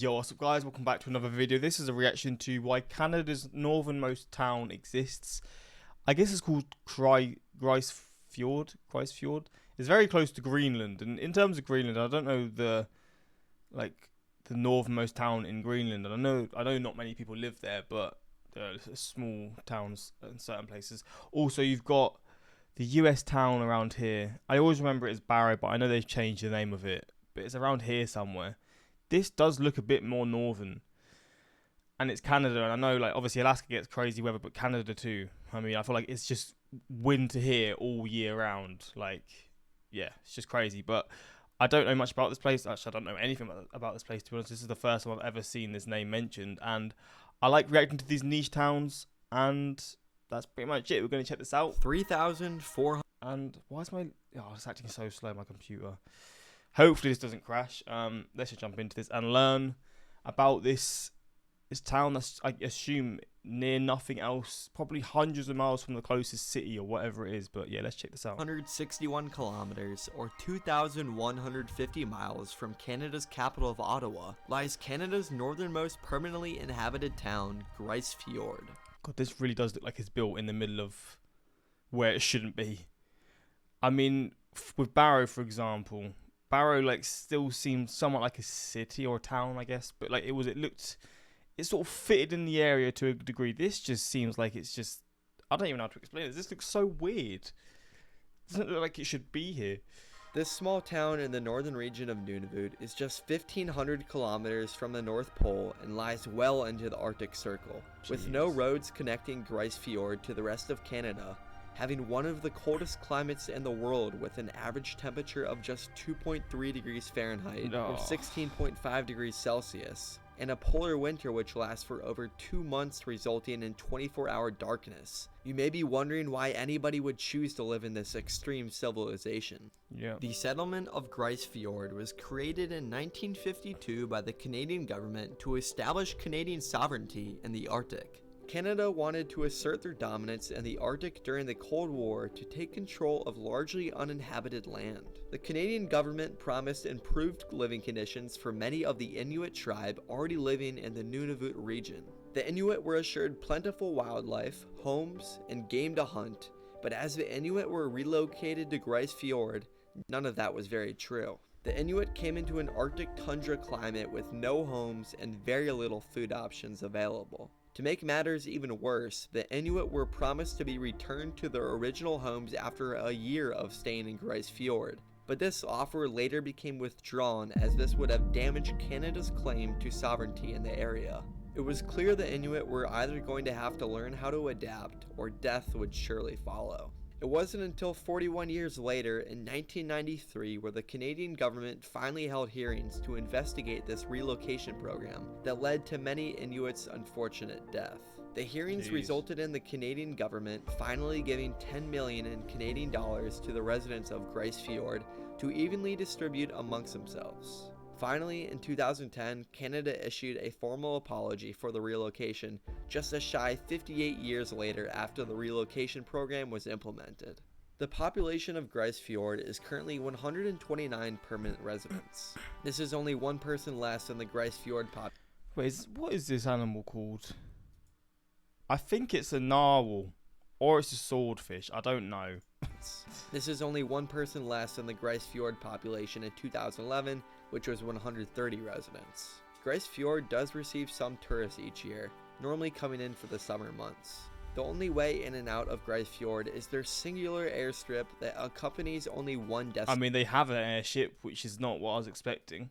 Yo, what's up guys, welcome back to another video. This is a reaction to why Canada's northernmost town exists. I guess it's called Grise Fiord. It's very close to Greenland, and in terms of Greenland, I don't know the northernmost town in Greenland. And I know not many people live there, but small towns in certain places. Also, you've got the US town around here. I always remember it as Barrow, but I know they've changed the name of it. But it's around here somewhere. This does look a bit more northern, and it's Canada, and I know obviously Alaska gets crazy weather, but Canada too. I mean, I feel like it's just winter here all year round. Yeah, it's just crazy. But I don't know much about this place. Actually, I don't know anything about this place, to be honest. This is the first time I've ever seen this name mentioned, and I like reacting to these niche towns, and that's pretty much it. We're going to check this out. 3,400. And why is it's acting so slow, my computer. Hopefully this doesn't crash. Let's just jump into this and learn about this town that's, I assume, near nothing else, probably hundreds of miles from the closest city or whatever it is. But yeah, let's check this out. 161 kilometers or 2,150 miles from Canada's capital of Ottawa lies Canada's northernmost permanently inhabited town, Grise Fiord. God, this really does look like it's built in the middle of where it shouldn't be. I mean, with Barrow, for example, Barrow still seemed somewhat like a city or a town, I guess, but it sort of fitted in the area to a degree. This just seems like it's just, I don't even know how to explain it. This looks so weird. It doesn't look like it should be here. This small town in the northern region of Nunavut is just 1,500 kilometers from the North Pole and lies well into the Arctic Circle. Jeez. With no roads connecting Grise Fiord to the rest of Canada, having one of the coldest climates in the world with an average temperature of just 2.3 degrees Fahrenheit or 16.5 degrees Celsius, and a polar winter which lasts for over 2 months, resulting in 24-hour darkness. You may be wondering why anybody would choose to live in this extreme civilization. Yeah. The settlement of Grise Fiord was created in 1952 by the Canadian government to establish Canadian sovereignty in the Arctic. Canada wanted to assert their dominance in the Arctic during the Cold War to take control of largely uninhabited land. The Canadian government promised improved living conditions for many of the Inuit tribe already living in the Nunavut region. The Inuit were assured plentiful wildlife, homes, and game to hunt, but as the Inuit were relocated to Grise Fiord, none of that was very true. The Inuit came into an Arctic tundra climate with no homes and very little food options available. To make matters even worse, the Inuit were promised to be returned to their original homes after a year of staying in Grise Fiord, but this offer later became withdrawn as this would have damaged Canada's claim to sovereignty in the area. It was clear the Inuit were either going to have to learn how to adapt, or death would surely follow. It wasn't until 41 years later, in 1993, where the Canadian government finally held hearings to investigate this relocation program that led to many Inuits' unfortunate death. The hearings resulted in the Canadian government finally giving $10 million in Canadian dollars to the residents of Grise Fiord to evenly distribute amongst themselves. Finally, in 2010, Canada issued a formal apology for the relocation, just a shy 58 years later after the relocation program was implemented. The population of Grise Fiord is currently 129 permanent residents. This is only one person less than the Grise Fiord population. Wait, what is this animal called? I think it's a narwhal, or it's a swordfish. I don't know. This is only one person less than the Grise Fiord population in 2011, which was 130 residents. Grise Fiord does receive some tourists each year, normally coming in for the summer months. The only way in and out of Grise Fiord is their singular airstrip that accompanies only one destination. I mean, they have an airship, which is not what I was expecting.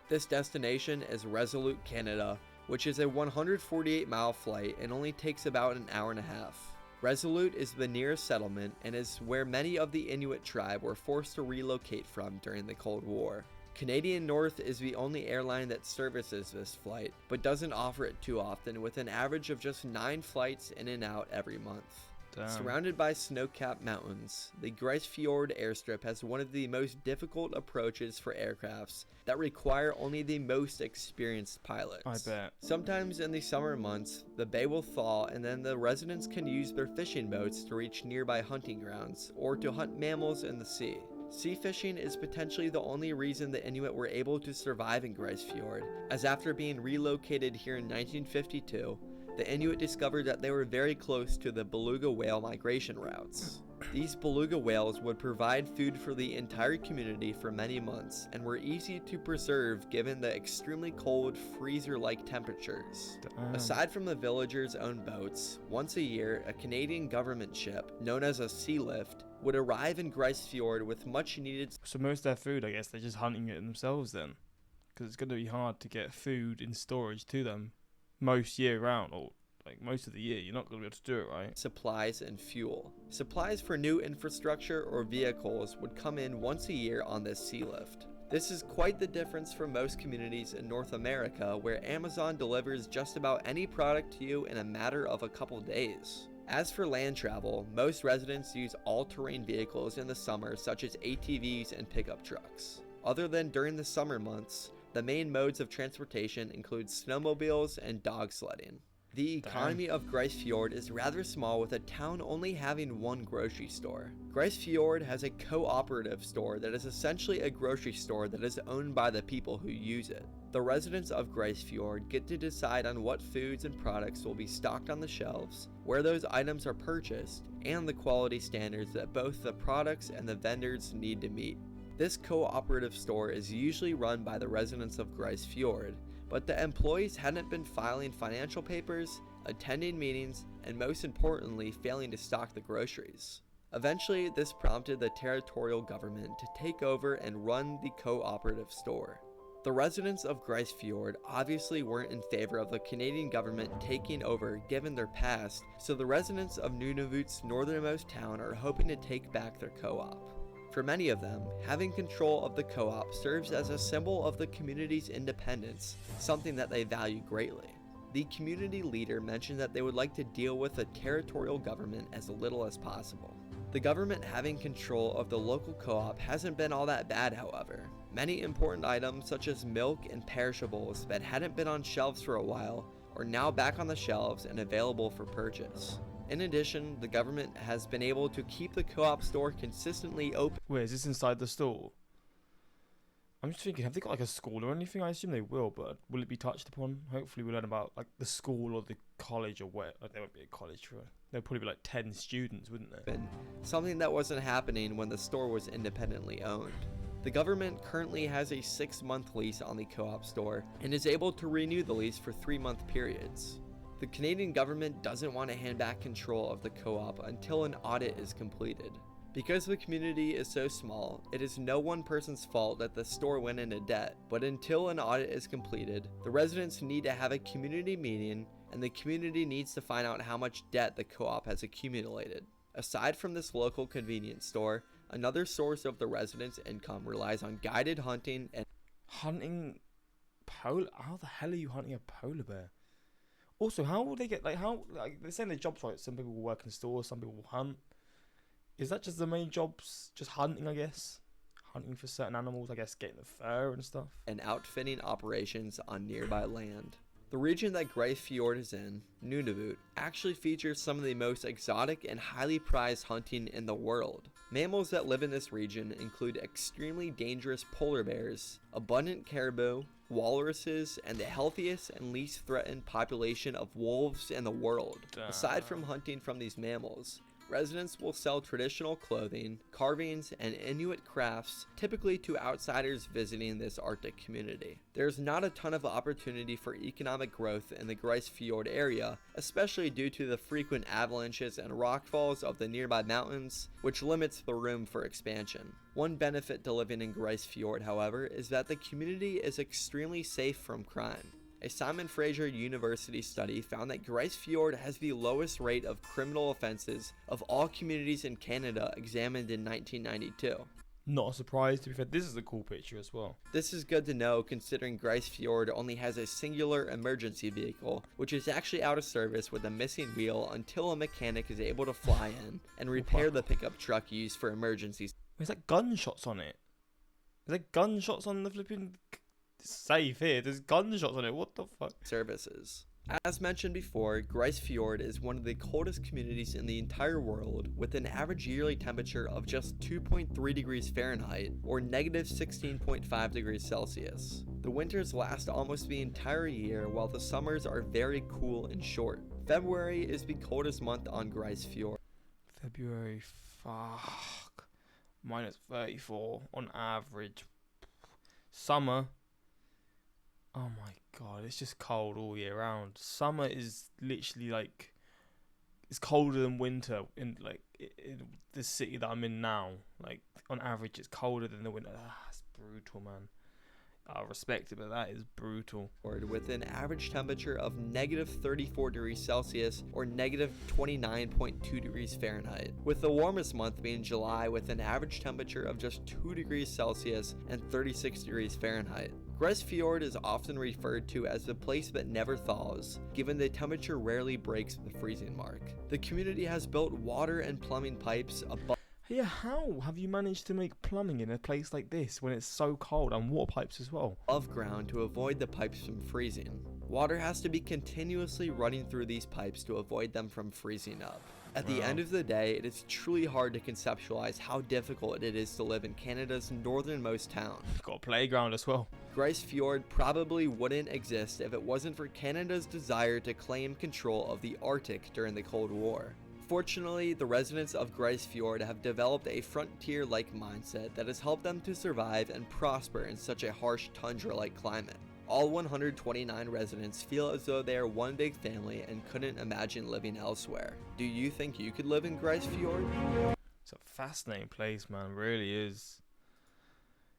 This destination is Resolute, Canada, which is a 148-mile flight and only takes about an hour and a half. Resolute is the nearest settlement and is where many of the Inuit tribe were forced to relocate from during the Cold War. Canadian North is the only airline that services this flight, but doesn't offer it too often, with an average of just 9 flights in and out every month. Damn. Surrounded by snow-capped mountains, the Grise Fiord airstrip has one of the most difficult approaches for aircrafts that require only the most experienced pilots. I bet. Sometimes in the summer months, the bay will thaw and then the residents can use their fishing boats to reach nearby hunting grounds or to hunt mammals in the sea. Sea fishing is potentially the only reason the Inuit were able to survive in Grise Fiord, as after being relocated here in 1952, the Inuit discovered that they were very close to the beluga whale migration routes. These beluga whales would provide food for the entire community for many months and were easy to preserve given the extremely cold, freezer-like temperatures. Aside from the villagers' own boats, once a year, a Canadian government ship, known as a sea lift, would arrive in Grise Fiord with much needed. So most of their food, I guess, they're just hunting it themselves then, because it's going to be hard to get food in storage to them most year round, or like most of the year. You're not going to be able to do it, right? Supplies and fuel. Supplies for new infrastructure or vehicles would come in once a year on this sea lift. This is quite the difference from most communities in North America, where Amazon delivers just about any product to you in a matter of a couple days. As for land travel, most residents use all-terrain vehicles in the summer, such as ATVs and pickup trucks. Other than during the summer months, the main modes of transportation include snowmobiles and dog sledding. The economy of Grise Fiord is rather small, with a town only having one grocery store. Grise Fiord has a cooperative store that is essentially a grocery store that is owned by the people who use it. The residents of Grise Fiord get to decide on what foods and products will be stocked on the shelves, where those items are purchased, and the quality standards that both the products and the vendors need to meet. This cooperative store is usually run by the residents of Grise Fiord, but the employees hadn't been filing financial papers, attending meetings, and most importantly, failing to stock the groceries. Eventually, this prompted the territorial government to take over and run the cooperative store. The residents of Grise Fiord obviously weren't in favor of the Canadian government taking over given their past, so the residents of Nunavut's northernmost town are hoping to take back their co-op. For many of them, having control of the co-op serves as a symbol of the community's independence, something that they value greatly. The community leader mentioned that they would like to deal with the territorial government as little as possible. The government having control of the local co-op hasn't been all that bad, however. Many important items such as milk and perishables that hadn't been on shelves for a while are now back on the shelves and available for purchase. In addition, the government has been able to keep the co-op store consistently open. Wait, is this inside the store? I'm just thinking, have they got like a school or anything? I assume they will, but will it be touched upon? Hopefully we'll learn about like the school or the college or where. There won't be a college for it. There'll probably be like 10 students, wouldn't there? Something that wasn't happening when the store was independently owned. The government currently has a 6-month lease on the co-op store and is able to renew the lease for 3-month periods. The Canadian government doesn't want to hand back control of the co-op until an audit is completed. Because the community is so small, it is no one person's fault that the store went into debt, but until an audit is completed, the residents need to have a community meeting, and the community needs to find out how much debt the co-op has accumulated. Aside from this local convenience store, another source of the residents' income relies on guided hunting and hunting polar. How the hell are you hunting a polar bear? Also, how will they get they're saying their jobs, right? Some people will work in stores, some people will hunt. Is that just the main jobs? Just hunting, I guess? Hunting for certain animals, I guess, getting the fur and stuff. and outfitting operations on nearby land. The region that Grise Fiord is in, Nunavut, actually features some of the most exotic and highly prized hunting in the world. Mammals that live in this region include extremely dangerous polar bears, abundant caribou, walruses, and the healthiest and least threatened population of wolves in the world. Aside from hunting from these mammals, residents will sell traditional clothing, carvings, and Inuit crafts typically to outsiders visiting this Arctic community. There's not a ton of opportunity for economic growth in the Grise Fiord area, especially due to the frequent avalanches and rockfalls of the nearby mountains, which limits the room for expansion. One benefit to living in Grise Fiord, however, is that the community is extremely safe from crime. A Simon Fraser University study found that Grise Fiord has the lowest rate of criminal offenses of all communities in Canada examined in 1992. Not a surprise, to be fair. This is a cool picture as well. This is good to know considering Grise Fiord only has a singular emergency vehicle, which is actually out of service with a missing wheel until a mechanic is able to fly in and repair the pickup truck used for emergencies. Is that gunshots on it? Is there gunshots on the flipping safe here? There's gunshots on it. What the fuck? Services. As mentioned before, Grise Fiord is one of the coldest communities in the entire world, with an average yearly temperature of just 2.3 degrees Fahrenheit or negative 16.5 degrees Celsius. The winters last almost the entire year, while the summers are very cool and short. February is the coldest month on Grise Fiord. February, fuck. Minus 34 on average. Summer. Oh my god, it's just cold all year round. Summer is literally like, it's colder than winter in the city that I'm in now. Like on average, it's colder than the winter. That's brutal, man. I respect it, but that is brutal. With an average temperature of negative 34 degrees Celsius or negative 29.2 degrees Fahrenheit, with the warmest month being July with an average temperature of just 2 degrees Celsius and 36 degrees Fahrenheit. Grise Fiord is often referred to as the place that never thaws, given the temperature rarely breaks the freezing mark. The community has built water and plumbing pipes above. Yeah, how have you managed to make plumbing in a place like this when it's so cold, and water pipes as well? Above ground to avoid the pipes from freezing. Water has to be continuously running through these pipes to avoid them from freezing up. At the end of the day, it is truly hard to conceptualize how difficult it is to live in Canada's northernmost town. Got a playground as well. Grise Fiord probably wouldn't exist if it wasn't for Canada's desire to claim control of the Arctic during the Cold War. Fortunately, the residents of Grise Fiord have developed a frontier-like mindset that has helped them to survive and prosper in such a harsh tundra-like climate. All 129 residents feel as though they are one big family and couldn't imagine living elsewhere. Do you think you could live in Grise Fiord? It's a fascinating place, man. Really is.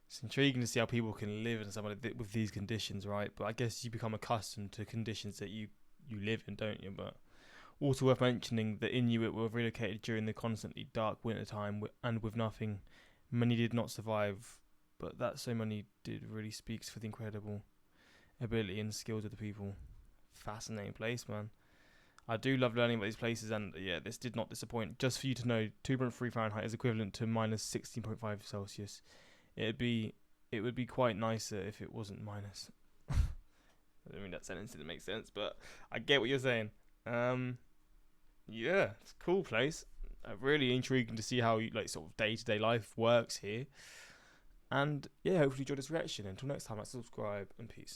It's intriguing to see how people can live in somewhere with these conditions, right? But I guess you become accustomed to conditions that you live in, don't you? But also worth mentioning, the Inuit were relocated during the constantly dark winter time, and with nothing, many did not survive. But that so many did really speaks for the incredible ability and skills of the people. Fascinating place, man. I do love learning about these places, and yeah, this did not disappoint. Just for you to know, 2.3 Fahrenheit is equivalent to minus 16.5 Celsius. It would be quite nicer if it wasn't minus. I mean, that sentence didn't make sense, but I get what you're saying. Yeah, it's a cool place. Really intriguing to see how sort of day-to-day life works here. And yeah, hopefully you enjoyed this reaction. Until next time, subscribe and peace.